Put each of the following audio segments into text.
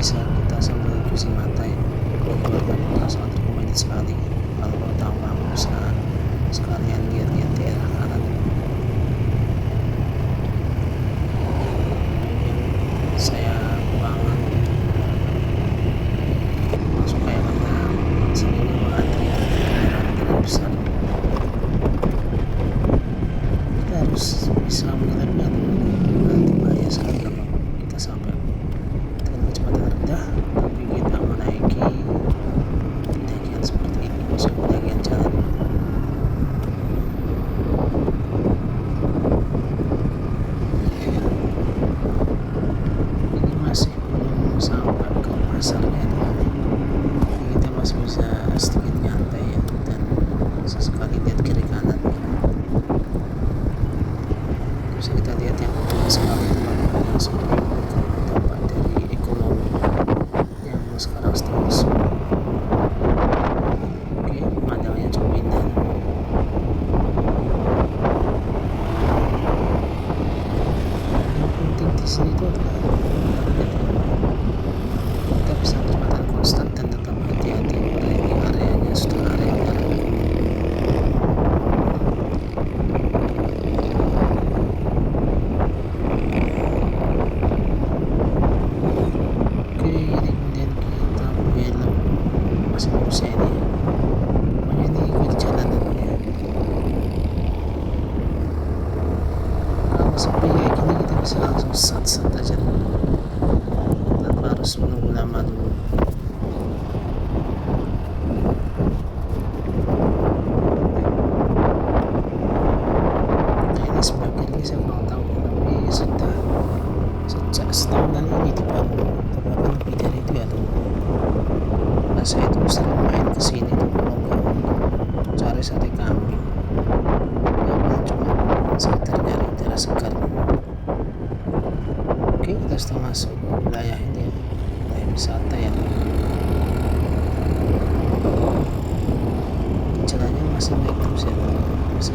bisa kita sambil cuci mata ya. Kalau keluar kota sangat recommended sekali. Kalau mau tahu kamu bisa sekalian lihat-lihat daerah kanan yang saya bangun langsung kayak mana sini antrian kendaraan besar. Kita harus bisa mengelaknya nanti bahaya sekali kalau kita sampai dengan kecepatan rendah tapi kita menaiki pendakian seperti ini, masuk pendakian jalan. Ini masih belum sampai ke pasarnya, jadi kita masih bisa sedikit nyantai ya, dan sesekali lihat kiri kanan ya. Bisa kita lihat yang utama sekali teman-teman yang seperti dampak dari ekonomi yang sekarang sedang isu. Oke, pemandangannya cukup indah. Yang penting di sini itu adalah kita bisa kecepatan konstan dan tetap hati-hati karena ini areanya sudah area merah. Oke, ini kemudian kita belok masih bagusnya ini ya. Pokoknya ini ikut jalanan ya. Kalau sepi kayak gini kita bisa langsung sat-sat aja tanpa harus menunggu lama dulu. Nah, ini sebelah kiri saya kurang tahu ya, tapi sudah sejak setahunan ini dibangun, bahkan lebih dari itu ya teman. Nah, saya itu sering main kesini tuh kalau nggak cari sate kambing, ya cuma sekedar nyari udara segar. Oke, kita sudah masuk ke wilayah ini ya, wilayah wisata ya. Jalannya masih naik terus ya, masih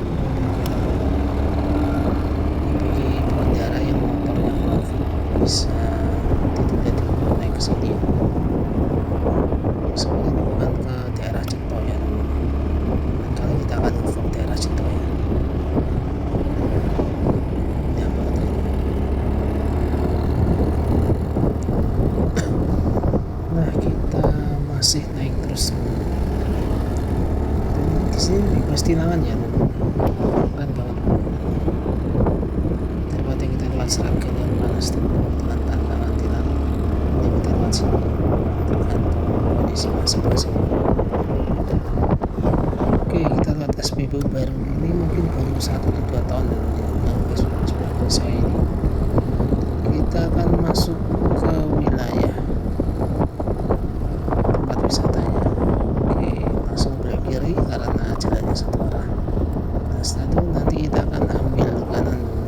bagi pengendara yang motornya bisa tidak naik ke sini ya. Sebenarnya bukan ke daerah Cito ya, kalau kita akan info daerah Cito ya. Ini apa tuh? Nah, kita masih naik terus. Dan di sini bebas tilangan ya, kan banget. Daripada kita lewat Sragen yang panas dan dengan tantangan tilang, ini kita lewat sini. Tergantung kondisi masing-masing. Oke, kita lihat SPBU baru ini mungkin baru 1 atau 2 tahun yang SPBU saya ini. Kita akan masuk ke wilayah tempat wisatanya. Oke, langsung belok kiri karena jalannya satu arah. Nah, setelah itu nanti kita akan ambil kanan dulu.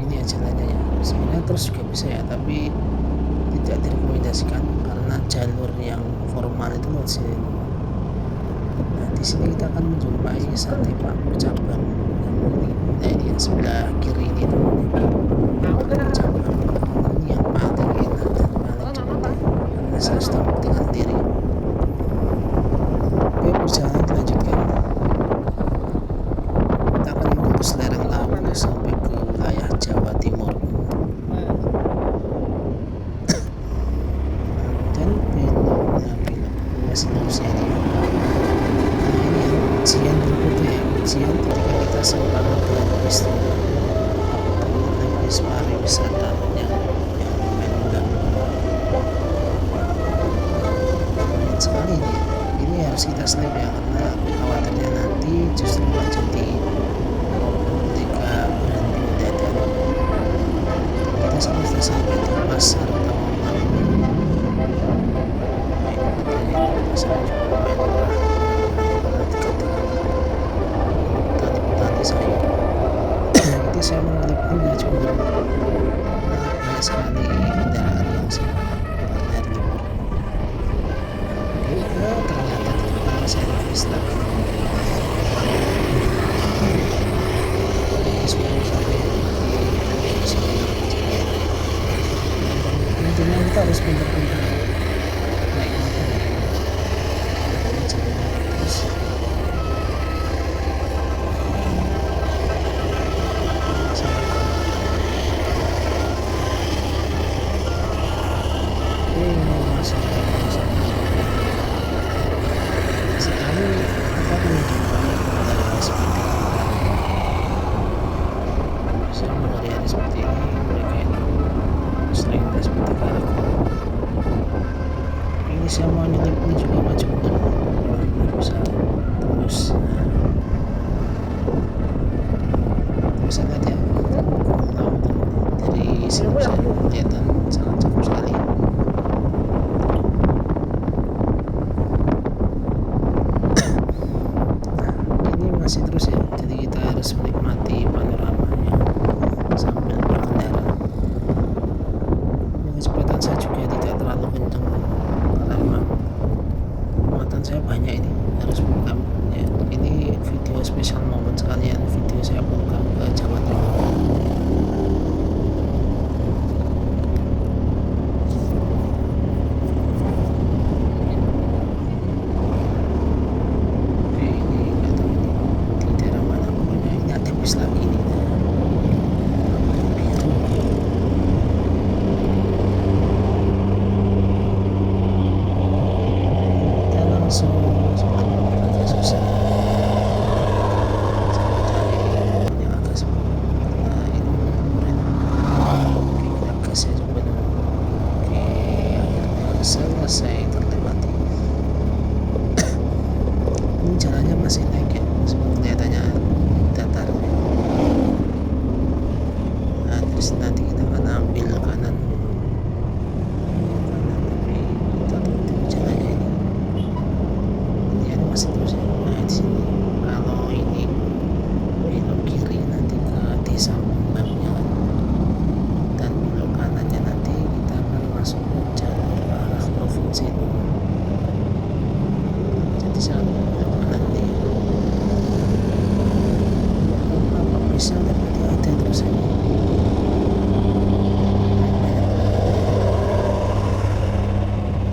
Ini ya jalannya ya, sebenarnya terus juga bisa ya, tapi tidak direkomendasikan karena jalur yang formal itu lewat sini. Nah, di sini kita akan menjumpai sate Pak Cabang yang ini yang sebelah kiri ini teman-teman. Cabang ini yang paling enak dan paling cepat ya, karena saya sudah buktikan sendiri. Oke, perjalanan dilanjutkan. Kita akan menembus lereng Lawu sampai ke wilayah Jawa Timur. Dan beloknya masih lurusnya ini. Nah, ini yang ujian berikutnya ya, ujian ketika kita sempat dengan bis bis pariwisata yang lumayan mengganggu. Lumayan sekali ini harus kita snap ya, karena khawatirnya nanti justru jadi ketika berhenti mendadak. Kita sudah sampai di pasar Tawaman. Nah, ini katanya pasar juga lumayan murah karena dekat dengan petani-petani sayur. Jadi saya mengalihkan ya cuma banyak sekali kendaraan yang karena hari libur. Oke, ternyata saya habis lagi. Oke, 10 sampai di sini. kita harus pintar-pintar naik motor ya, karena jalan terus masih sekali apa menjumpai hari seperti ini, sama hari-hari seperti ini mereka itu sering seperti kali ini semua ini juga maju mundur bisa terus bisa lihat ya laut dari sini bisa kelihatan sangat cukup sekali. Masih terus ya, jadi kita harus menikmati panoramanya sambil berkendara. Kecepatan saya juga tidak terlalu kencang karena memang muatan saya banyak, ini harus bukan ya, ini video spesial momen sekalian video saya bukan ke Jawa Timur. Lagi ini kita langsung agak susah yang agak sepi karena ini keren. Oke, kita gas ya coba dulu. Oke, akhirnya selesai terlewati. Ini jalannya masih naik ya, seperti kelihatannya datar. Nah, terus nanti kita akan ambil kanan tapi kita tunggu jalannya ini ada masih terus ya. Nah, di sini kalau ini belok kiri nanti ke desa Mumbangnya dan belok kanannya nanti kita akan masuk ke jalur arah provinsi itu. Jadi saya belok kanan nih apa bisa tapi ada terus ini.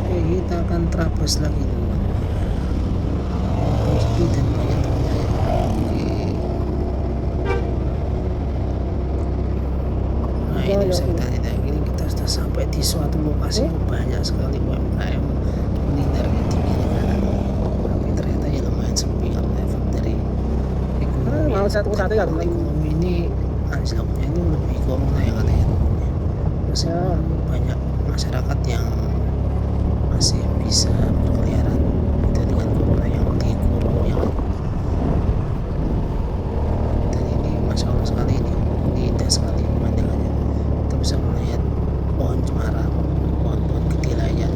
Oke, kita akan terabas lagi teman-teman. Sepi dan banyak temannya ya. Oke. Nah, ini bisa kita lihat ini kita sudah sampai di suatu lokasi yang banyak sekali UMKM kuliner yang tinggi di kanan. Tapi ternyata ya lumayan sepi karena efek dari ekonomi ini anjloknya ini lebih corona ya katanya. Masih banyak masyarakat yang masih bisa berkeliaran itu dengan corona yang dikurung ya kan. Dan ini masya Allah sekali, ini indah sekali pemandangannya. Kita bisa melihat pohon cemara, pohon-pohon gede lainnya.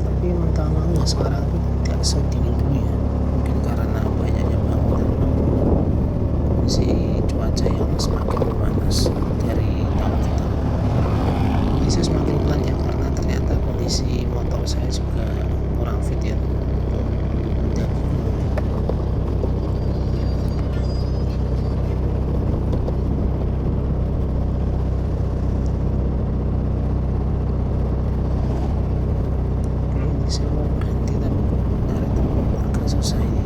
Tapi emang tamannya sekarang itu tidak sedingin dulu ya, mungkin karena banyaknya bangunan, kondisi cuaca yang semakin memanas dari tahun ke tahun. Ini saya semakin pelan ya karena ternyata kondisi motor saya juga kurang fit ya untuk mendaki gunung. Oke, ini saya mau berhenti tapi dari tempat agak susah ini.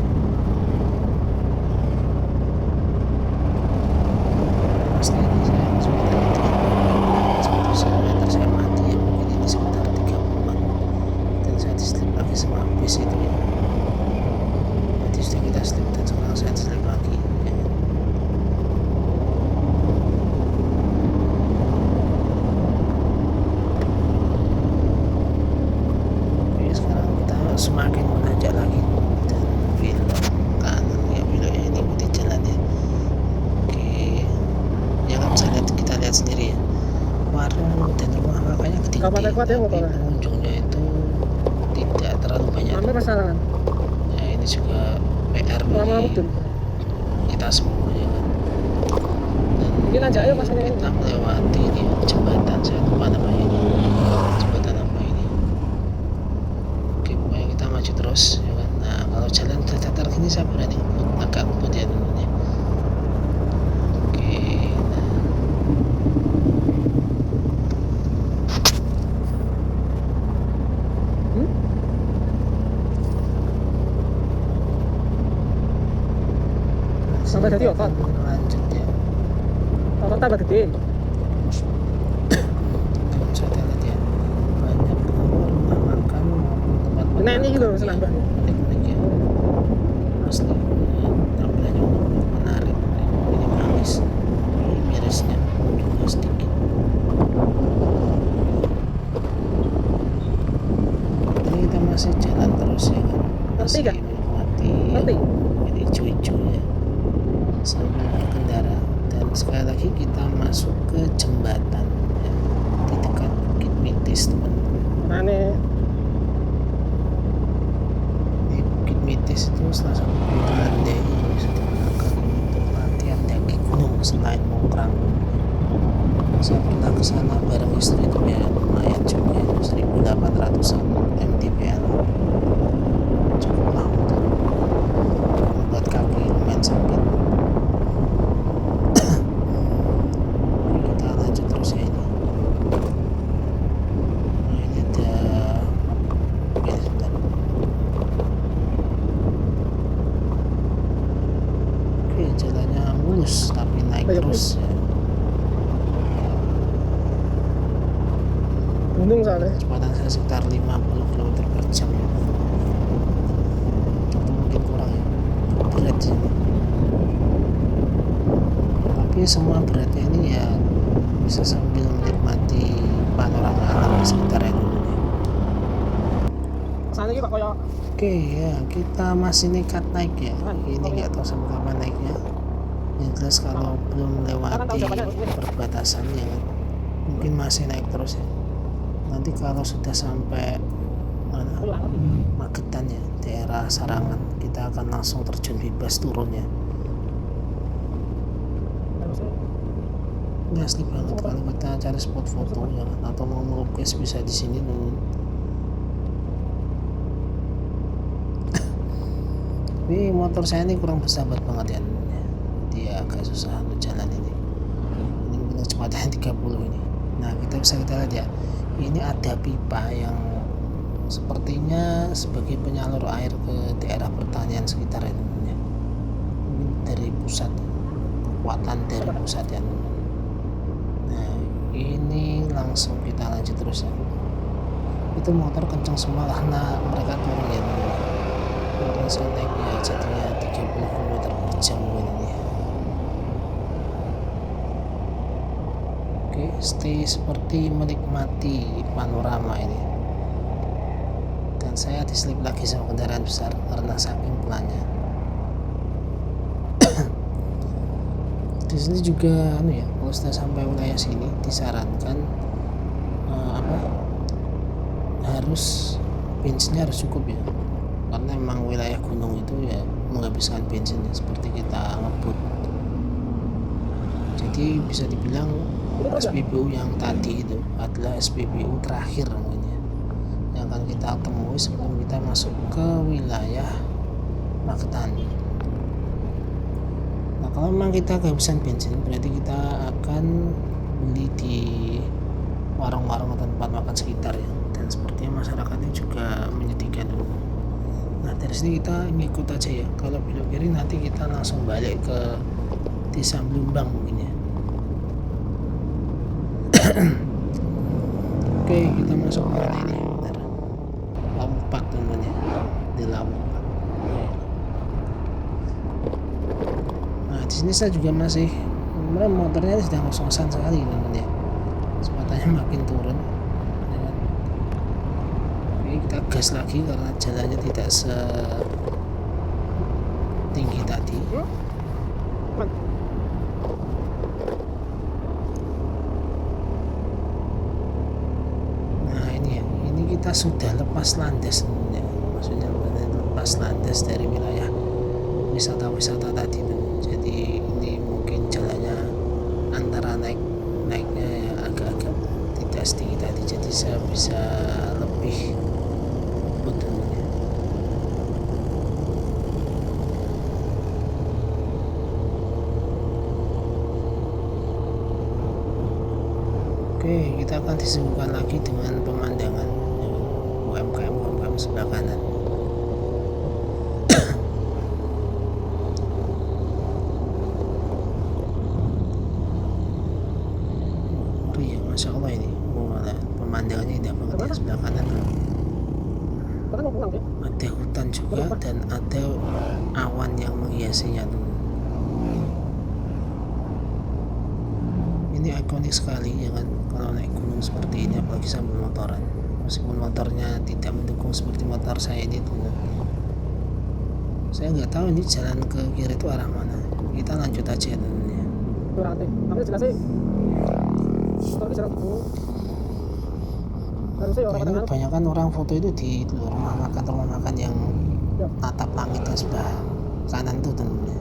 Pasti ini saya sekitar 30 meter saya mati ya, mungkin ini sekitar 30-an dan saya dislip lagi sama bis itu ya. Nanti sudah kita slip dan sekarang saya dislip lagi ya. Oke, sekarang kita semakin menanjak lagi dan belok kanan ya, beloknya ini ikuti jalannya. Oke, ya kan bisa lihat, kita lihat sendiri ya, warung dan rumah makanya gede-gede tapi pengunjungnya itu tidak terlalu banyak. Ya ini juga PR bagi kita semua ya kan. Dan kita melewati ini jembatan, saya lupa namanya ini jembatan apa ini. Oke, pokoknya kita maju terus ya kan. Nah, kalau jalan datar gini saya berani agak ngebut ya teman-teman ya. Oke, nah Sampai tadi otot lanjut ya, otot tambah gede. saya lihat ya, banyak rumah makan maupun tempat Nah ini gitu senang ya, unik-unik ya, asli tampilannya unik, menarik, minimalis, mirisnya juga sedikit. Ini kita masih jalan terus ya kan, masih menikmati ini hijau-hijau ya sambil berkendara, dan sekali lagi kita masuk ke jembatan ya, di dekat Bukit Mitis teman-teman. Aneh. Di Bukit Mitis itu salah satu bukit landai yang bisa digunakan untuk latihan daki gunung selain Mongkrang. Saya pernah ke sana bareng istri itu ya, lumayan juga 1800-an mdpl, cukup lah untuk membuat kaki lumayan sakit. Kita lanjut terus ya ini. Nah ini ada ini sebentar. Oke, jalannya mulus tapi naik terus ya. Gunung soalnya. Kecepatan saya sekitar 50 km per jam. Atau mungkin kurang ya. Berat sih. Tapi semua beratnya ini ya bisa sambil menikmati panorama alam di sekitarnya dulu nih. Sana kita koyo. Oke ya, kita masih nekat naik ya. Ini nggak tahu sampai kapan naiknya. Yang jelas kalau belum lewati perbatasan ya mungkin masih naik terus ya. Nanti kalau sudah sampai mana Magetan ya, daerah Sarangan, kita akan langsung terjun bebas turun ya. Ini asli banget kalau kita cari spot foto ya kan, atau mau melukis bisa di sini dulu. Tapi motor saya ini kurang bersahabat banget ya, dia agak susah untuk jalan ini mungkin kecepatannya 30 ini. Nah kita lihat ya, ini ada pipa yang sepertinya sebagai penyalur air ke daerah pertanian sekitar itu ya. Mungkin dari pusat, kekuatan dari pusat ya. Nah ini langsung kita lanjut terus ya. Itu motor kencang semua karena mereka turun ya, karena saya naiknya jadinya 30 km per jam ini. Oke, stay seperti menikmati panorama ini. Dan saya diselip lagi sama kendaraan besar karena saking pelannya. Di sini juga ya, kalau sudah sampai wilayah sini disarankan harus bensinnya harus cukup ya. Karena memang wilayah gunung itu ya menghabiskan bensinnya seperti kita ngebut. Jadi bisa dibilang SPBU yang tadi itu adalah SPBU terakhir namanya, yang akan kita temui sebelum kita masuk ke wilayah Magetan. Nah kalau memang kita kehabisan bensin, berarti kita akan beli di warung-warung atau tempat makan sekitar ya, dan sepertinya masyarakatnya juga menyediakan dulu. Nah dari sini kita ngikut aja ya, kalau belok kiri nanti kita langsung balik ke Desa Blumbang mungkin ya. Oke, kita masuk ke mana ini? Bentar. Lompat namanya, di lompat. Nah, di sini saya juga masih, motornya sudah ngos-ngosan sekali namanya. Kecepatannya makin turun. Ya kan? Oke, kita gas lagi karena jalannya tidak setinggi tadi. Kita sudah lepas landas ya. Maksudnya lepas landas dari wilayah wisata-wisata tadi tuh. Jadi ini mungkin jalannya antara naiknya ya agak-agak tidak setinggi tadi, jadi saya bisa lebih betulnya. Oke, kita akan disuguhkan lagi dengan pemandangan UMKM sebelah kanan. Masya Allah ini. Pemandangannya indah banget ya, sebelah kanan Bahkan mau pulang ya. ada hutan juga dan ada awan yang menghiasinya tuh. Ini ikonik sekali ya kan, kalau naik gunung seperti ini apalagi sambil motoran, meskipun motornya tidak mendukung seperti motor saya ini tuh. Saya nggak tahu ini jalan ke kiri itu arah mana, kita lanjut aja tentunya. Berarti tapi jelas sih motor bisa gitu harusnya orang Ini kadang kebanyakan orang foto itu di rumah makan yang natap langit yang sebelah kanan tuh tentunya.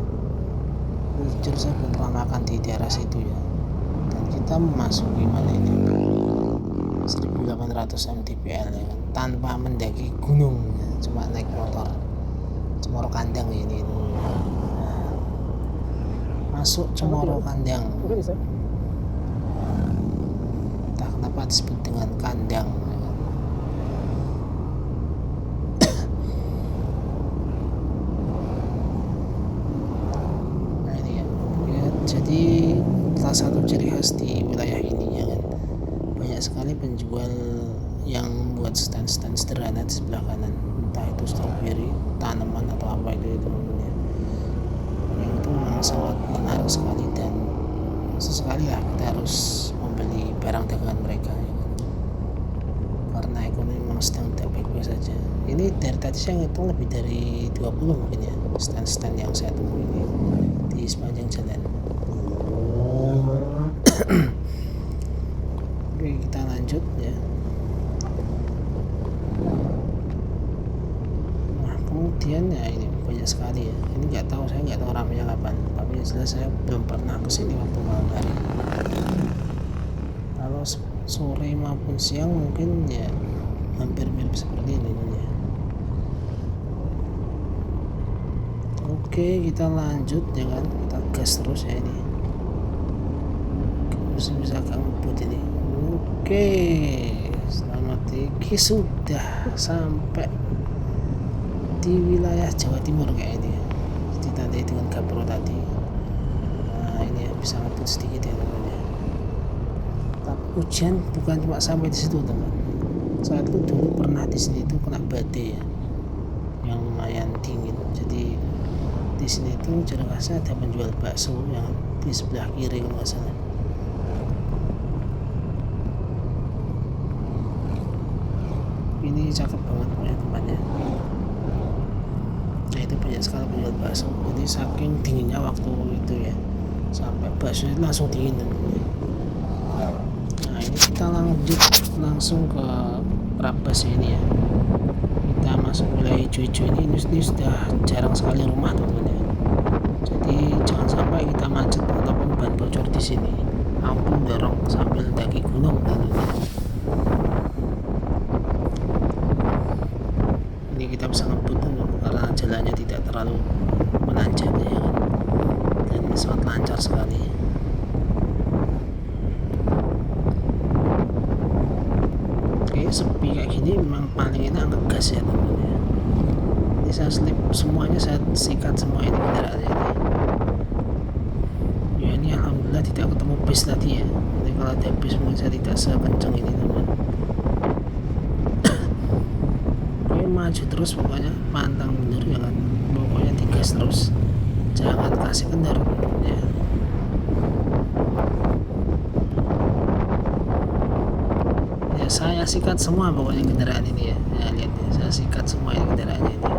Jujur saya belum pernah makan di daerah situ ya. Dan kita memasuki mana ini 1800 mdpl ya kan? Tanpa mendaki gunung ya. Cuma naik motor Cemoro Kandang ini nah, masuk Cemoro Kandang, mungkin bisa entah kenapa disebut dengan kandang ya kan? Nah ini ya, jadi salah satu ciri khas di wilayah ini ya kan, banyak sekali penjual yang buat stand-stand sederhana di sebelah kanan, entah itu stroberi, tanaman atau apa itu ya. Yang itu memang sangat menarik sekali dan sesekali lah kita harus membeli barang dagangan mereka ya kan? Karena ekonomi memang sedang tidak baik-baik saja. Ini dari tadi saya ngitung lebih dari 20 mungkin ya stand-stand yang saya temui ini di sepanjang jalan. Oke, kita lanjut ya. Nah kemudian ya ini banyak sekali ya, ini saya nggak tahu ramenya kapan, tapi yang jelas saya belum pernah kesini waktu malam hari. Kalau sore maupun siang mungkin ya hampir mirip seperti ini ya. Oke, kita lanjut ya kan, kita gas terus ya ini. Masih bisa agak ngebut ini. Oke, selamat tinggi sudah sampai di wilayah Jawa Timur kayak ini ya. Ditandai dengan Gapuro tadi. Nah ini ya bisa ngebut sedikit ya teman ya. Tapi hujan bukan cuma sampai di situ teman. Saat itu dulu pernah di sini itu kena badai ya, yang lumayan dingin. Jadi di sini itu ciri khasnya ada penjual bakso yang di sebelah kiri kalau nggak salah. Ini cakep banget punya tempatnya. Nah itu banyak sekali penjual bakso. Jadi saking dinginnya waktu itu ya, sampai bakso itu langsung dingin. Nah ini kita lanjut langsung ke Prabas ini ya. Kita masuk wilayah hijau-hijau ini sudah jarang sekali rumah teman-teman ya. Jadi jangan sampai kita macet ataupun ban bocor di sini. Ampun dorong sambil daki gunung tentunya. Ini kita bisa ngebut karena jalannya tidak terlalu menanjak ya kan, dan sangat lancar sekali. Oke, sepi kayak gini memang paling enak ngegas ya teman-teman ya. Ini saya slip semuanya, saya sikat semua ini kendaraannya ini. Ya ini alhamdulillah tidak ketemu bis tadi ya. Jadi kalau ada bis mungkin saya tidak sekencang ini teman. Maju terus pokoknya, pantang mundur ya kan, pokoknya digas terus, jangan kasih kendor ya. Ya saya sikat semua pokoknya kendaraan ini ya, ya lihat ya, saya sikat semua ini kendaraannya ini.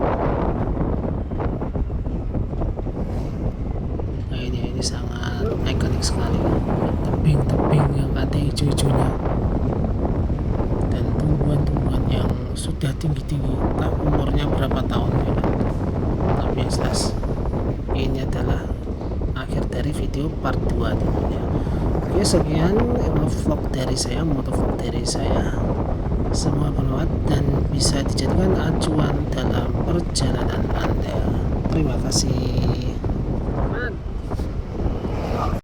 Nah ini sangat ikonik sekali, tebing-tebing yang ada hijau-hijaunya dan tumbuhan-tumbuhan yang sudah tinggi-tinggi, entah umurnya berapa tahun ya kan? Tapi yang jelas ini adalah akhir dari video part 2 teman-teman. Oke, sekian vlog dari saya, motovlog dari saya. Semua bermanfaat dan bisa dijadikan acuan dalam perjalanan Anda. Terima kasih.